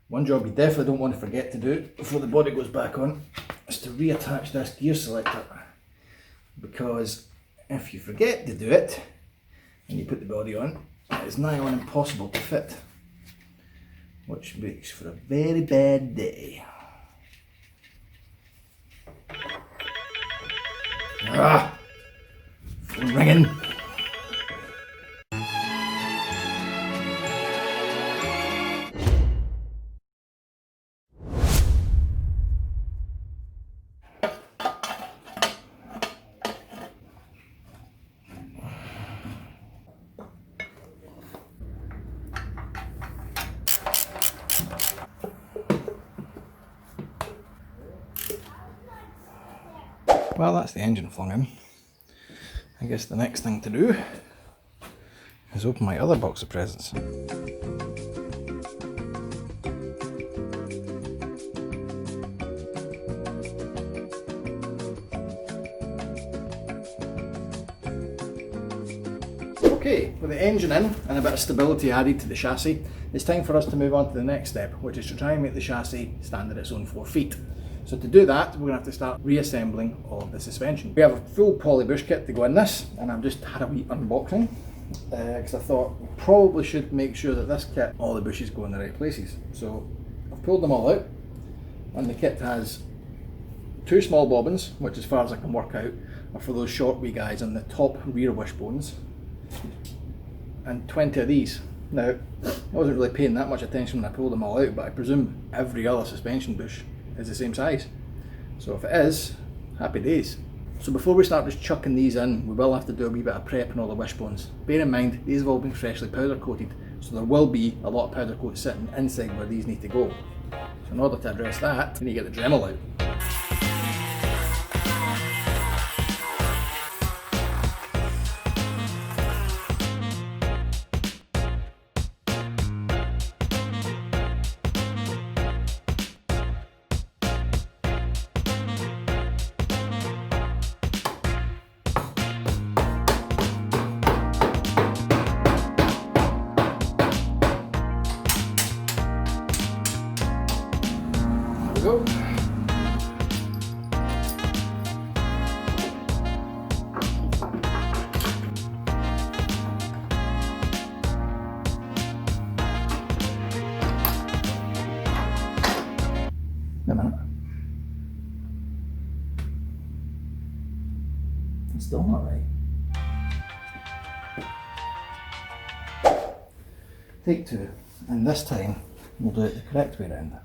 One job you definitely don't want to forget to do before the body goes back on is to reattach this gear selector, because if you forget to do it and you put the body on, it is nigh on impossible to fit, which makes for a very bad day. Ah! Phone ringing. Well, that's the engine flung in. I guess the next thing to do is open my other box of presents. Okay, with the engine in and a bit of stability added to the chassis, it's time for us to move on to the next step, which is to try and make the chassis stand on its own 4 feet. So to do that, we're going to have to start reassembling all of the suspension. We have a full poly bush kit to go in this, and I've just had a wee unboxing because I thought we probably should make sure that this kit, all the bushes go in the right places. So I've pulled them all out, and the kit has 2 small bobbins, which as far as I can work out are for those short wee guys on the top rear wishbones, and 20 of these. Now, I wasn't really paying that much attention when I pulled them all out, but I presume every other suspension bush is the same size. So if it is, happy days. So before we start just chucking these in, we will have to do a wee bit of prep on all the wishbones. Bear in mind, these have all been freshly powder coated, so there will be a lot of powder coat sitting inside where these need to go. So in order to address that, we need to get the Dremel out. Go. A minute. It's still not right. Take 2, and this time we'll do it the correct way around.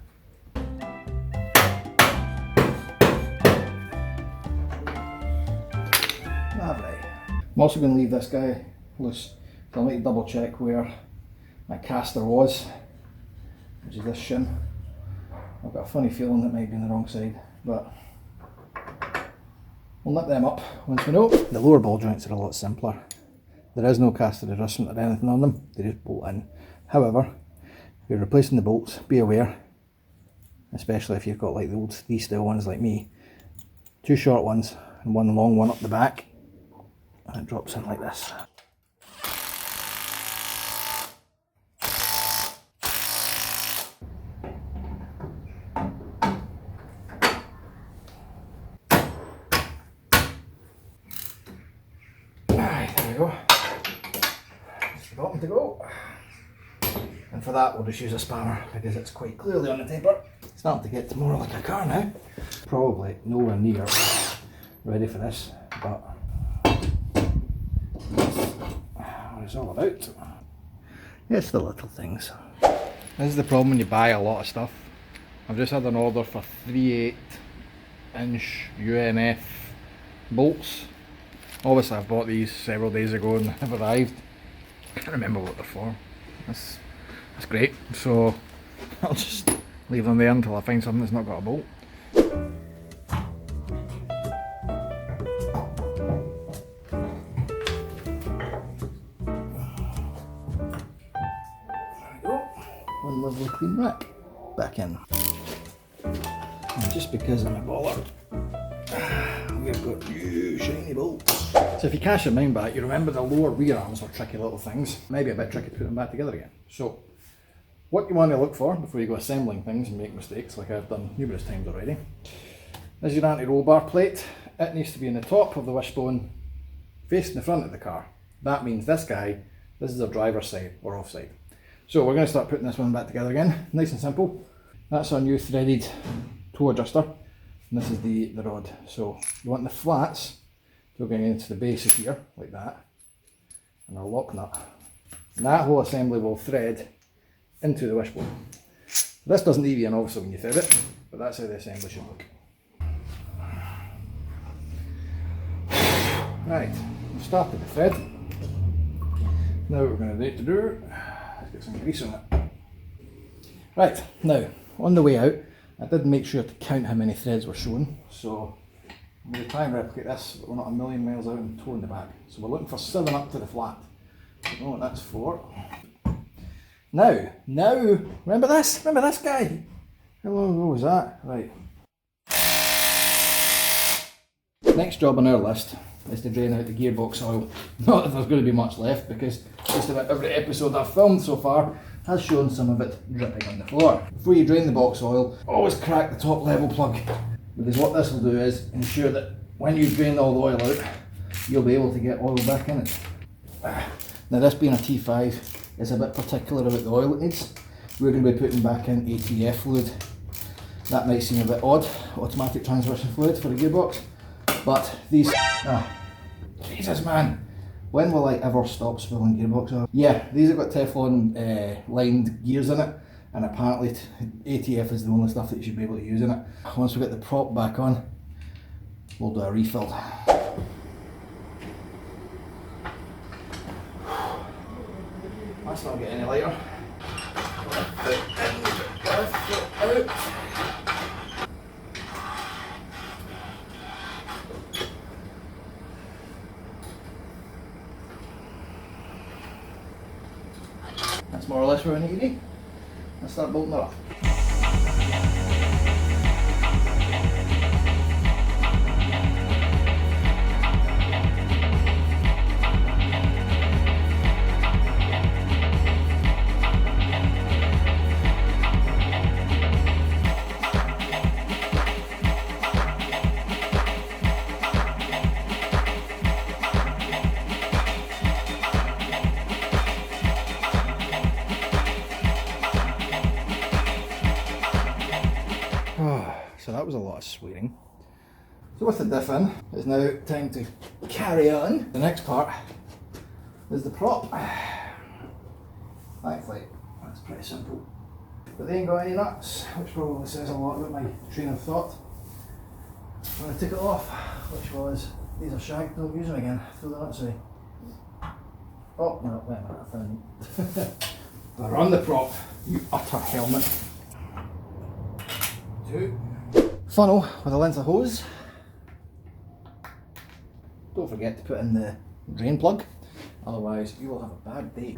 Lovely. I'm also going to leave this guy loose, so I'll need to double check where my caster was, which is this shim. I've got a funny feeling that might be on the wrong side, but we'll nip them up once we know. The lower ball joints are a lot simpler. There is no caster adjustment or anything on them, they just bolt in. However, if you're replacing the bolts, be aware, especially if you've got like the old 3 style ones like me, 2 short ones and 1 long one up the back, and it drops in like this. Alright, there we go. Just the bottom to go. And for that we'll just use a spanner because it's quite clearly on the taper. It's starting to get more like a car now. Probably nowhere near ready for this, but what it's all about. It's the little things. This is the problem when you buy a lot of stuff. I've just had an order for 3/8 inch UNF bolts. Obviously I've bought these several days ago and they've arrived. I can't remember what they're for. That's great. So I'll just leave them there until I find something that's not got a bolt. One lovely clean rack back in. And just because I'm a baller, we've got new shiny bolts. So if you cast your mind back, you remember the lower rear arms were tricky little things. Maybe a bit tricky to put them back together again. So What you want to look for before you go assembling things and make mistakes, like I've done numerous times already, is your anti-roll bar plate. It needs to be in the top of the wishbone, facing the front of the car. That means this is our driver's side or offside. So we're going to start putting this one back together again, nice and simple. That's our new threaded toe adjuster, and this is the rod. So you want the flats to go into the base of here, like that, and a lock nut. And that whole assembly will thread into the wishbone. This doesn't leave you in obviously when you thread it, but that's how the assembly should look. Right, we've started the thread. Now what we're going to need to do is get some grease on it. Right, now on the way out I did make sure to count how many threads were shown, so I'm going to try and replicate this, but we're not a million miles out and toe in the back. So we're looking for 7 up to the flat. Oh, that's 4. Now, remember this guy? How long ago was that? Right. Next job on our list is to drain out the gearbox oil. Not that there's going to be much left, because just about every episode I've filmed so far has shown some of it dripping on the floor. Before you drain the box oil, always crack the top level plug, because what this will do is ensure that when you drain all the oil out, you'll be able to get oil back in it. Now this being a T5 is a bit particular about the oil it needs. We're going to be putting back in ATF fluid. That might seem a bit odd, automatic transmission fluid for a gearbox, but these, Jesus man, when will I ever stop spilling gearbox oil? Yeah, these have got Teflon lined gears in it, and apparently ATF is the only stuff that you should be able to use in it. Once we get the prop back on, we'll do a refill. That's not getting any lighter. Out. That's more or less where I need to be. Let's start bolting it up. So that was a lot of swearing. So with the diff in, it's now time to carry on. The next part is the prop. Thankfully, that's pretty simple. But they ain't got any nuts, which probably says a lot about my train of thought. When I took it off, which was, these are shagged, don't use them again, throw the nuts away. Oh, no, wait a minute, I found them. They're on the prop, you utter helmet. 2. Funnel with a length of hose. Don't forget to put in the drain plug, otherwise you will have a bad day.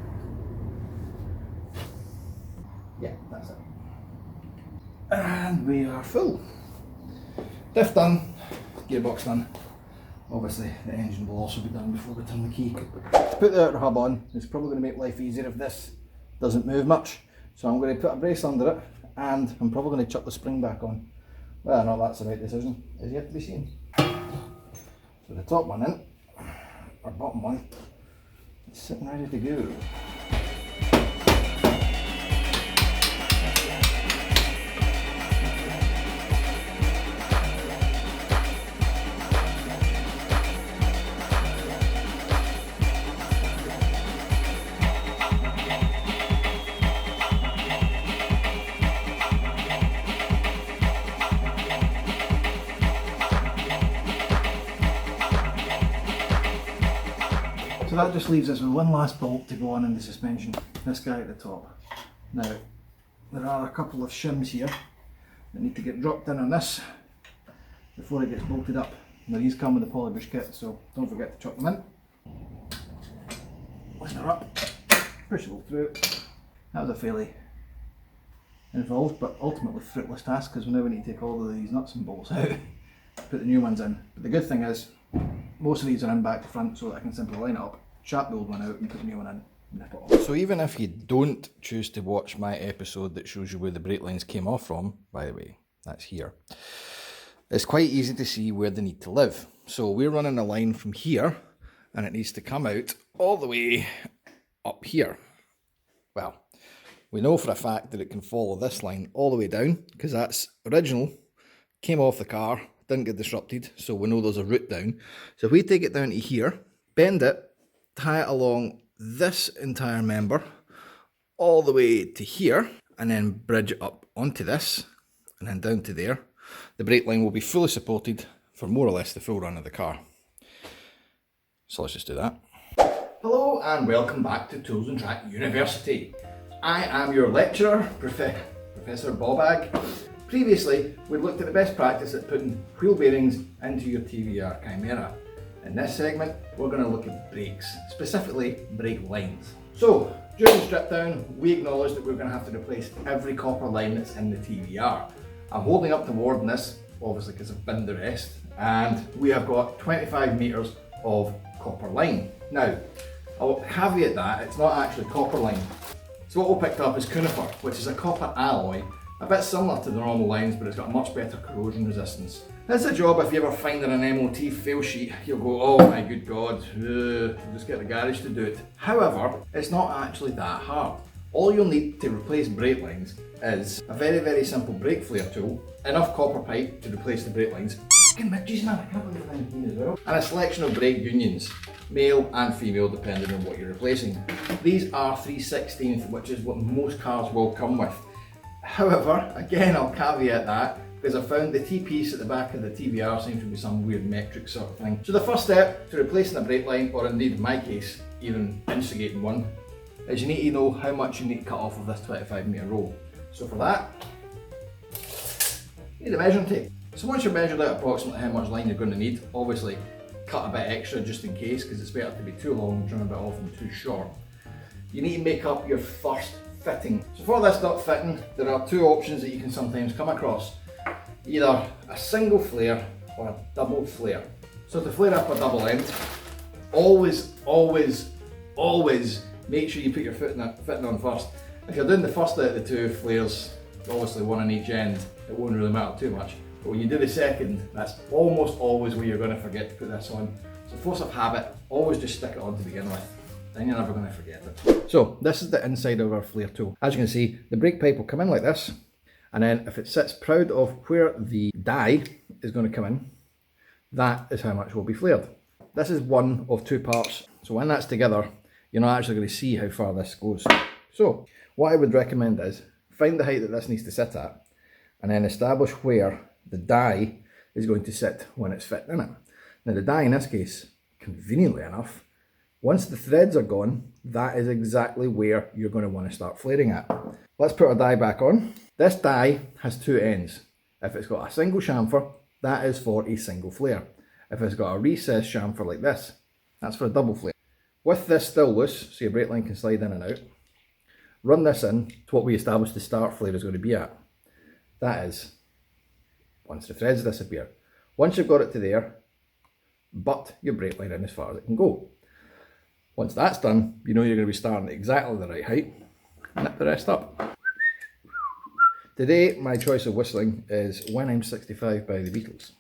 Yeah, that's it. And we are full. Diff done, gearbox done. Obviously the engine will also be done before we turn the key. To put the outer hub on, it's probably going to make life easier if this doesn't move much. So I'm going to put a brace under it, and I'm probably going to chuck the spring back on. Whether or not that's the right decision is yet to be seen. So the top one in, or bottom one, is sitting ready to go. So that just leaves us with one last bolt to go on in the suspension, this guy at the top. Now, there are a couple of shims here that need to get dropped in on this before it gets bolted up. Now these come with the polybrush kit, so don't forget to chuck them in. Listen her up, push the bolt through. That was a fairly involved but ultimately fruitless task, because now we need to take all of these nuts and bolts out, put the new ones in. But the good thing is, most of these are in back to front, so that I can simply line it up, chop the old one out and put the new one in. So even if you don't choose to watch my episode that shows you where the brake lines came off from, by the way, that's here, it's quite easy to see where they need to live. So we're running a line from here, and it needs to come out all the way up here. Well, we know for a fact that it can follow this line all the way down, because that's original, came off the car, didn't get disrupted, so we know there's a route down. So if we take it down to here, bend it, tie it along this entire member all the way to here, and then bridge it up onto this and then down to there, the brake line will be fully supported for more or less the full run of the car. So let's just do that. Hello and welcome back to Tools and Track University. I am your lecturer, Professor Bobag. Previously, we looked at the best practice at putting wheel bearings into your TVR Chimaera. In this segment, we're going to look at brakes, specifically brake lines. So, during the strip down, we acknowledged that we're going to have to replace every copper line that's in the TVR. I'm holding up toward this, obviously because I've binned the rest, and we have got 25 metres of copper line. Now, I'll caveat that it's not actually copper line. So what we picked up is conifer, which is a copper alloy, a bit similar to the normal lines, but it's got much better corrosion resistance. It's a job if you ever find in an MOT fail sheet, you'll go, oh my good God, just get the garage to do it. However, it's not actually that hard. All you'll need to replace brake lines is a very, very simple brake flare tool, enough copper pipe to replace the brake lines, midges, man, I can't believe I'm in here as well, and a selection of brake unions, male and female depending on what you're replacing. These are 3/16, which is what most cars will come with. However, again, I'll caveat that because I found the T-piece at the back of the TVR seems to be some weird metric sort of thing. So the first step to replacing a brake line, or indeed in my case, even instigating one, is you need to know how much you need to cut off of this 25 metre roll. So for that, you need a measuring tape. So once you've measured out approximately how much line you're going to need, obviously cut a bit extra just in case, because it's better to be too long and trim a bit off than too short. You need to make up your first fitting. So for this nut fitting, there are two options that you can sometimes come across. Either a single flare or a double flare. So to flare up a double end, always make sure you put your fitting on first. If you're doing the first out of the two flares, obviously one on each end, it won't really matter too much. But when you do the second, that's almost always where you're going to forget to put this on. So force of habit, always just stick it on to begin with. Then you're never going to forget it. So this is the inside of our flare tool. As you can see, the brake pipe will come in like this. And then if it sits proud of where the die is going to come in, that is how much will be flared. This is one of two parts. So when that's together, you're not actually going to see how far this goes. So what I would recommend is find the height that this needs to sit at, and then establish where the die is going to sit when it's fit in it. Now the die in this case, conveniently enough, once the threads are gone, that is exactly where you're going to want to start flaring at. Let's put our die back on. This die has two ends. If it's got a single chamfer, that is for a single flare. If it's got a recessed chamfer like this, that's for a double flare. With this still loose, so your brake line can slide in and out, run this in to what we established the start flare is going to be at. That is, once the threads disappear. Once you've got it to there, butt your brake line in as far as it can go. Once that's done, you know you're going to be starting at exactly the right height. Nip the rest up. Today, my choice of whistling is When I'm 65 by the Beatles.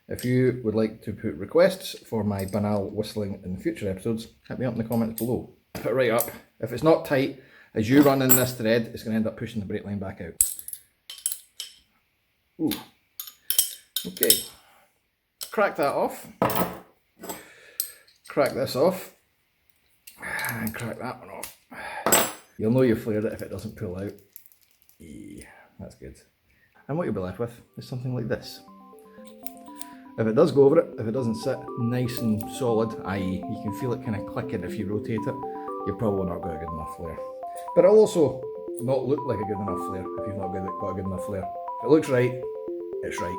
If you would like to put requests for my banal whistling in future episodes, hit me up in the comments below. Put it right up. If it's not tight, as you run in this thread, it's going to end up pushing the brake line back out. Ooh. Okay. Crack that off. Crack this off. And crack that one off. You'll know you've flared it if it doesn't pull out. Yeah, that's good. And what you'll be left with is something like this. If it does go over it, if it doesn't sit nice and solid, i.e. you can feel it kind of clicking if you rotate it, you've probably not got a good enough flare. But it'll also not look like a good enough flare if you've not got a good enough flare. If it looks right, it's right.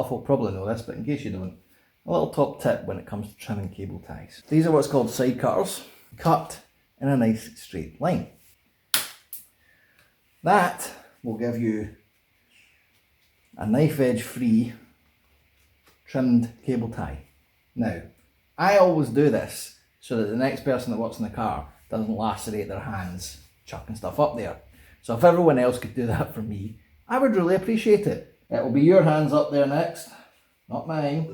lot of folk probably know this, but in case you don't, a little top tip when it comes to trimming cable ties. These are what's called side cutters, cut in a nice straight line. That will give you a knife edge free trimmed cable tie. Now, I always do this so that the next person that works in the car doesn't lacerate their hands chucking stuff up there. So if everyone else could do that for me, I would really appreciate it. It will be your hands up there next, not mine.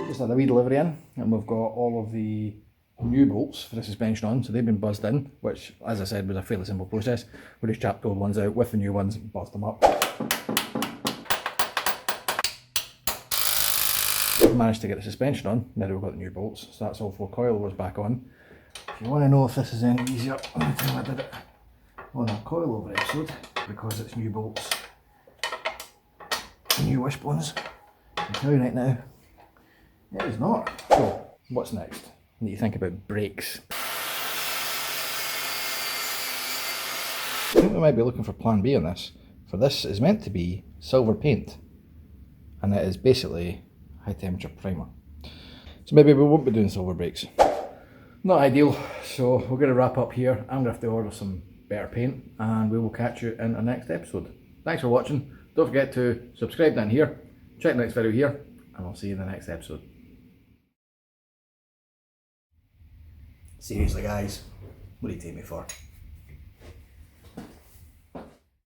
Just had a wee delivery in, and we've got all of the new bolts for the suspension on, so they've been buzzed in, which, as I said, was a fairly simple process. We just chapped the old ones out with the new ones and buzzed them up. We've managed to get the suspension on, now that we've got the new bolts, so that's all 4 coilovers back on. If you want to know if this is any easier, let me tell you I did it on a coilover episode, because it's new bolts, new wishbones. I can tell you right now, it is not. So, what's next? I need to think about brakes. I think we might be looking for plan B on this. For this is meant to be silver paint, and it is basically high temperature primer. So maybe we won't be doing silver brakes. Not ideal, so we're going to wrap up here. I'm going to have to order some better paint, and we will catch you in our next episode. Thanks for watching. Don't forget to subscribe down here, check the next video here, and I'll see you in the next episode. Seriously guys, what do you take me for?